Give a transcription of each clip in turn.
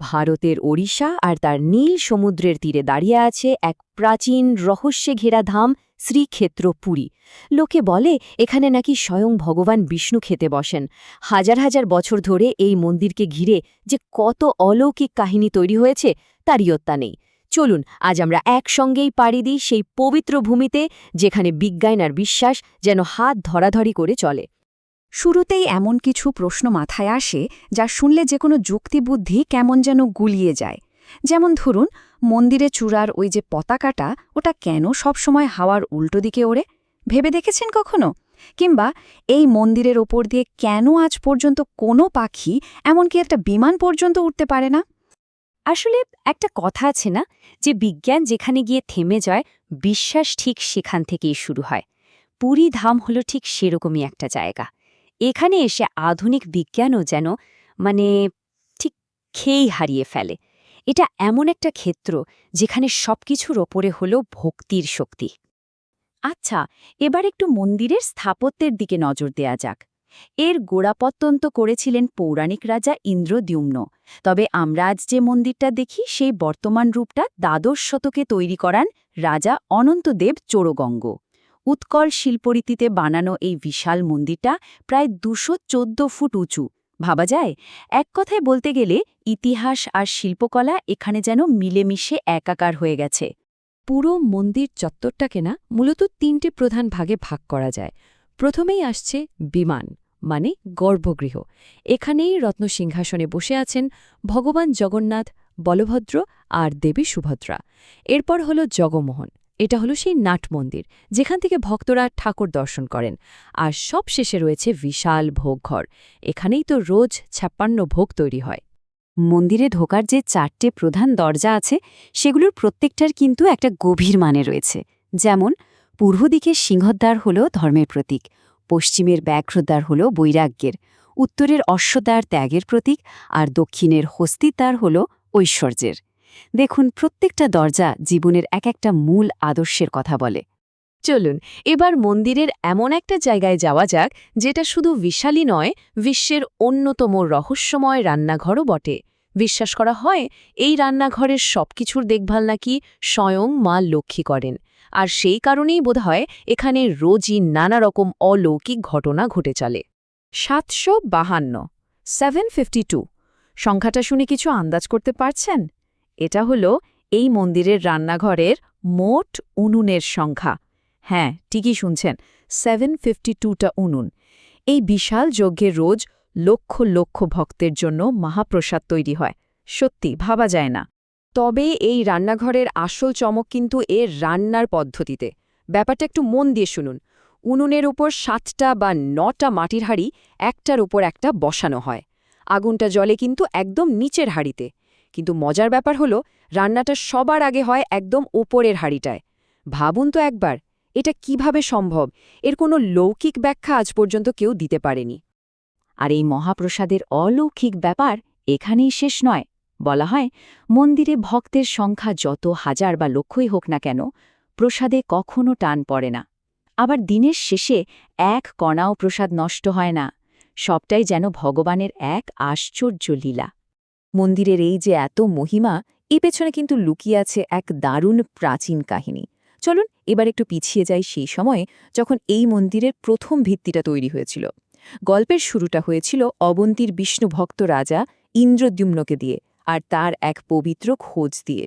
ভারতের ওড়িশা আর তার নীল সমুদ্রের তীরে দাঁড়িয়ে আছে এক প্রাচীন রহস্যে ঘেরা ধাম শ্রীক্ষেত্র পুরী। লোকে বলে এখানে নাকি স্বয়ং ভগবান বিষ্ণু খেতে বসেন। হাজার হাজার বছর ধরে এই মন্দিরকে ঘিরে যে কত অলৌকিক কাহিনী তৈরি হয়েছে তার ইয়ত্তা নেই। চলুন আজ আমরা একসঙ্গেই পাড়ি দিই সেই পবিত্র ভূমিতে, যেখানে বিজ্ঞান আর বিশ্বাস যেন হাত ধরাধরি করে চলে। শুরুতেই এমন কিছু প্রশ্ন মাথায় আসে যা শুনলে যে কোনো যুক্তিবুদ্ধি কেমন যেন গুলিয়ে যায়। যেমন ধরুন, মন্দিরে চূড়ার ওই যে পতাকাটা, ওটা কেন সবসময় হাওয়ার উল্টো দিকে ওড়ে? ভেবে দেখেছেন কখনো? কিংবা এই মন্দিরের ওপর দিয়ে কেন আজ পর্যন্ত কোনো পাখি, এমনকি একটা বিমান পর্যন্ত উঠতে পারে না? আসলে একটা কথা আছে না, যে বিজ্ঞান যেখানে গিয়ে থেমে যায়, বিশ্বাস ঠিক সেখান থেকেই শুরু হয়। পুরী ধাম হলো ঠিক সেরকমই একটা জায়গা। এখানে এসে আধুনিক বিজ্ঞানও যেন ঠিক খেয়েই হারিয়ে ফেলে। এটা এমন একটা ক্ষেত্র যেখানে সবকিছুর ওপরে হলো ভক্তির শক্তি। আচ্ছা, এবার একটু মন্দিরের স্থাপত্যের দিকে নজর দেয়া যাক। এর গোড়াপত্তন্ত করেছিলেন পৌরাণিক রাজা ইন্দ্রদ্যুম্ন। তবে আমরা আজ যে মন্দিরটা দেখি সেই বর্তমান রূপটা দ্বাদশ শতকে তৈরি করান রাজা অনন্তদেব চোরগঙ্গ। উৎকল শিল্পরীতিতে বানানো এই বিশাল মন্দিরটা প্রায় 214 ফুট উঁচু। ভাবা যায়, এক কথায় বলতে গেলে ইতিহাস আর শিল্পকলা এখানে যেন মিলেমিশে একাকার হয়ে গেছে। পুরো মন্দির চত্বরটাকে না মূলত 3টে প্রধান ভাগে ভাগ করা যায়। প্রথমেই আসছে বিমান, মানে গর্ভগৃহ। এখানেই রত্নসিংহাসনে বসে আছেন ভগবান জগন্নাথ, বলভদ্র আর দেবী সুভদ্রা। এরপর হলো জগমোহন, এটা হলো সেই নাট মন্দির যেখান থেকে ভক্তরা ঠাকুর দর্শন করেন। আর সব শেষে রয়েছে বিশাল ভোগঘর। এখানেই তো রোজ 56 ভোগ তৈরি হয়। মন্দিরে ঢোকার যে 4টে প্রধান দরজা আছে, সেগুলোর প্রত্যেকটার কিন্তু একটা গভীর মানে রয়েছে। যেমন পূর্ব দিকের সিংহদ্বার হল ধর্মের প্রতীক, পশ্চিমের ব্যাঘ্রদ্বার হল বৈরাগ্যের, উত্তরের অশ্বদ্বার ত্যাগের প্রতীক, আর দক্ষিণের হস্তিদ্বার হল ঐশ্বর্যের। দেখুন, প্রত্যেকটা দরজা জীবনের এক একটা মূল আদর্শের কথা বলে। চলুন এবার মন্দিরের এমন একটা জায়গায় যাওয়া যাক, যেটা শুধু বিশালই নয়, বিশ্বের অন্যতম রহস্যময় রান্নাঘরও বটে। বিশ্বাস করা হয় এই রান্নাঘরের সবকিছুর দেখভাল নাকি স্বয়ং মা লক্ষ্মী করেন। আর সেই কারণেই বোধহয় এখানে রোজই নানা রকম অলৌকিক ঘটনা ঘটে চলে। 752, 752 সংখ্যাটা শুনে কিছু আন্দাজ করতে পারছেন? এটা হলো এই মন্দিরের রান্নাঘরের মোট উনুনের সংখ্যা। হ্যাঁ, ঠিকই শুনছেন, 752টা উনুন। এই বিশাল যজ্ঞে রোজ লক্ষ লক্ষ ভক্তের জন্য মহাপ্রসাদ তৈরি হয়। সত্যি ভাবা যায় না। তবে এই রান্নাঘরের আসল চমক কিন্তু এর রান্নার পদ্ধতিতে। ব্যাপারটা একটু মন দিয়ে শুনুন। উনুনের উপর 7টা বা 9টা মাটির হাঁড়ি একটার উপর একটা বসানো হয়। আগুনটা জ্বলে কিন্তু একদম নিচের হাঁড়িতে। কিন্তু মজার ব্যাপার হলো, রান্নাটা সবার আগে হয় একদম ওপরের হাঁড়িটায়। ভাবুন তো একবার, এটা কিভাবে সম্ভব? এর কোনো লৌকিক ব্যাখ্যা আজ পর্যন্ত কেউ দিতে পারেনি। আর এই মহাপ্রসাদের অলৌকিক ব্যাপার এখানেই শেষ নয়। বলা হয়, মন্দিরে ভক্তের সংখ্যা যত হাজার বা লক্ষই হোক না কেন, প্রসাদে কখনো টান পড়ে না। আবার দিনের শেষে এক কণাও প্রসাদ নষ্ট হয় না। সবটাই যেন ভগবানের এক আশ্চর্য লীলা। মন্দিরের এই যে এত মহিমা, এর পেছনে কিন্তু লুকিয়ে আছে এক দারুণ প্রাচীন কাহিনী। চলুন এবার একটু পিছিয়ে যাই সেই সময়ে, যখন এই মন্দিরের প্রথম ভিত্তিটা তৈরি হয়েছিল। গল্পের শুরুটা হয়েছিল অবন্তীর বিষ্ণুভক্ত রাজা ইন্দ্রদ্যুম্নকে দিয়ে, আর তার এক পবিত্র খোঁজ দিয়ে।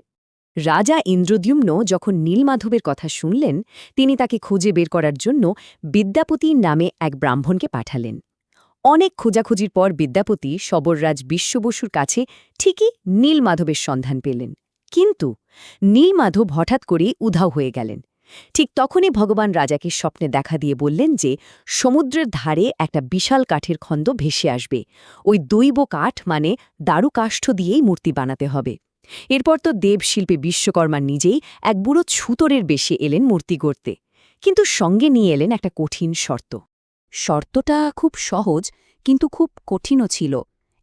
রাজা ইন্দ্রদ্যুম্ন যখন নীলমাধবের কথা শুনলেন, তিনি তাকে খুঁজে বের করার জন্য বিদ্যাপতি নামে এক ব্রাহ্মণকে পাঠালেন। অনেক খোঁজাখুঁজির পর বিদ্যাপতি শবররাজ বিশ্ববসুর কাছে ঠিকই নীলমাধবের সন্ধান পেলেন। কিন্তু নীলমাধব হঠাৎ করেই উধাও হয়ে গেলেন। ঠিক তখনই ভগবান রাজাকে স্বপ্নে দেখা দিয়ে বললেন যে সমুদ্রের ধারে একটা বিশাল কাঠের খণ্ড ভেসে আসবে। ওই দৈব কাঠ মানে দারুকাষ্ঠ দিয়েই মূর্তি বানাতে হবে। এরপর তো দেবশিল্পী বিশ্বকর্মা নিজেই এক বুড়ো ছুতরের বেশে এলেন মূর্তি গড়তে। কিন্তু সঙ্গে নিয়ে এলেন একটা কঠিন শর্ত। শর্তটা খুব সহজ, কিন্তু খুব কঠিনও ছিল।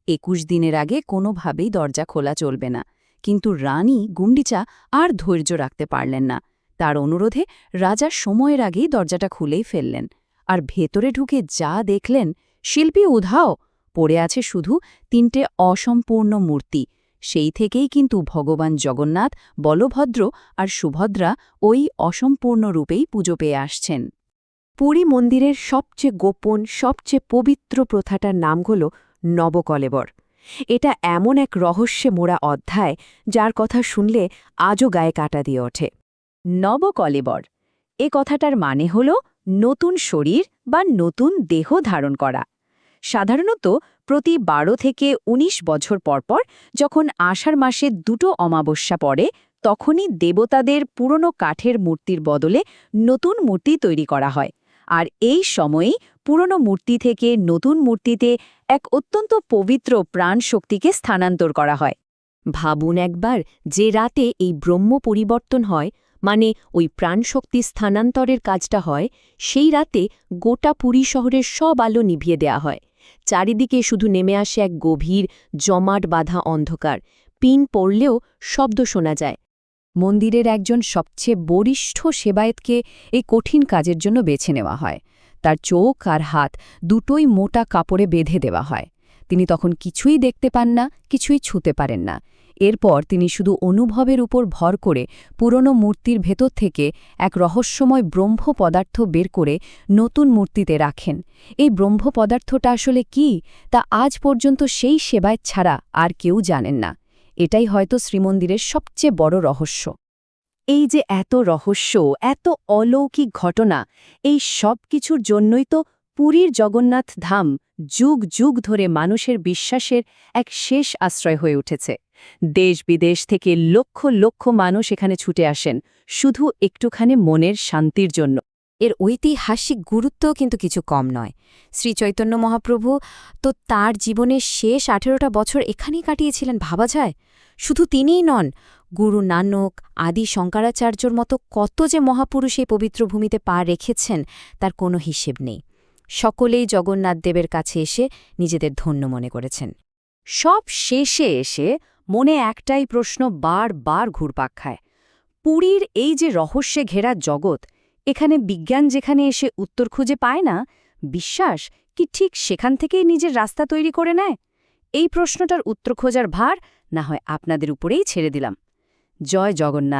21 দিনের আগে কোনোভাবেই দরজা খোলা চলবে না। কিন্তু রানী গুন্ডিচা আর ধৈর্য রাখতে পারলেন না। তার অনুরোধে রাজা সময়ের আগেই দরজাটা খুলেই ফেললেন। আর ভেতরে ঢুকে যা দেখলেন, শিল্পী উধাও, পড়ে আছে শুধু 3টে অসম্পূর্ণ মূর্তি, সেই থেকেই কিন্তু ভগবান জগন্নাথ, বলভদ্র আর সুভদ্রা ওই অসম্পূর্ণ রূপেই পুজো পেয়ে আসছেন। পুরী মন্দিরের সবচেয়ে গোপন, সবচেয়ে পবিত্র প্রথাটার নাম হল নবকলেবর। এটা এমন এক রহস্যে মোড়া অধ্যায়, যার কথা শুনলে আজও গায়ে কাঁটা দিয়ে ওঠে। নবকলেবর এ কথাটার মানে হল নতুন শরীর বা নতুন দেহ ধারণ করা। সাধারণত প্রতি 12 থেকে 19 বছর পরপর যখন আষাঢ় মাসে 2টো অমাবস্যা পড়ে, তখনই দেবতাদের পুরনো কাঠের মূর্তির বদলে নতুন মূর্তি তৈরি করা হয়। আর এই সময়েই পুরনো মূর্তি থেকে নতুন মূর্তিতে এক অত্যন্ত পবিত্র প্রাণ শক্তিকে স্থানান্তর করা হয়। ভাবুন একবার, যে রাতে এই ব্রহ্ম পরিবর্তন হয়, মানে ওই প্রাণশক্তি স্থানান্তরের কাজটা হয়, সেই রাতে গোটা পুরী শহরের সব আলো নিভিয়ে দেয়া হয়। চারিদিকে শুধু নেমে আসে এক গভীর, জমাট বাঁধা অন্ধকার। পিন পড়লেও শব্দ শোনা যায়। মন্দিরের একজন সবচেয়ে বরিষ্ঠ সেবায়েতকে এই কঠিন কাজের জন্য বেছে নেওয়া হয়। তার চোখ আর হাত দুটোই মোটা কাপড়ে বেঁধে দেওয়া হয়। তিনি তখন কিছুই দেখতে পান না, কিছুই ছুঁতে পারেন না। এরপর তিনি শুধু অনুভবের উপর ভর করে পুরনো মূর্তির ভেতর থেকে এক রহস্যময় ব্রহ্ম পদার্থ বের করে নতুন মূর্তিতে রাখেন। এই ব্রহ্ম পদার্থটা আসলে কি, তা আজ পর্যন্ত সেই সেবায়েত ছাড়া আর কেউ জানেন না। এটাই হয়তো শ্রীমন্দিরের সবচেয়ে বড় রহস্য। এই যে এত রহস্য, এত অলৌকিক ঘটনা, এই সব কিছুর জন্যই তো পুরীর জগন্নাথ ধাম যুগ যুগ ধরে মানুষের বিশ্বাসের এক শেষ আশ্রয় হয়ে উঠেছে। দেশ বিদেশ থেকে লক্ষ লক্ষ মানুষ এখানে ছুটে আসেন শুধু একটুখানি মনের শান্তির জন্য। এর ঐতিহাসিক গুরুত্ব কিন্তু কিছু কম নয়। শ্রীচৈতন্য মহাপ্রভু তো তার জীবনের শেষ 18টা বছর এখানেই কাটিয়েছিলেন, ভাবা যায়। শুধু তিনিই নন, গুরু নানক, আদি শঙ্করাচার্যর মতো কত যে মহাপুরুষ এই পবিত্র ভূমিতে পা রেখেছেন, তার কোনো হিসেব নেই। সকলেই জগন্নাথ দেবের কাছে এসে নিজেদের ধন্য মনে করেছেন। সব শেষে এসে মনে একটাই প্রশ্ন বারবার ঘুরপাক খায়। পুরীর এই যে রহস্যে ঘেরা জগৎ, এখানে বিজ্ঞান যেখানে এসে উত্তর খুঁজে পায় না, বিশ্বাস কি ঠিক সেখান থেকেই নিজের রাস্তা তৈরি করে নেয়? এই প্রশ্নটার উত্তর খোঁজার ভার না হয় আপনাদের উপরেই ছেড়ে দিলাম। জয় জগন্নাথ।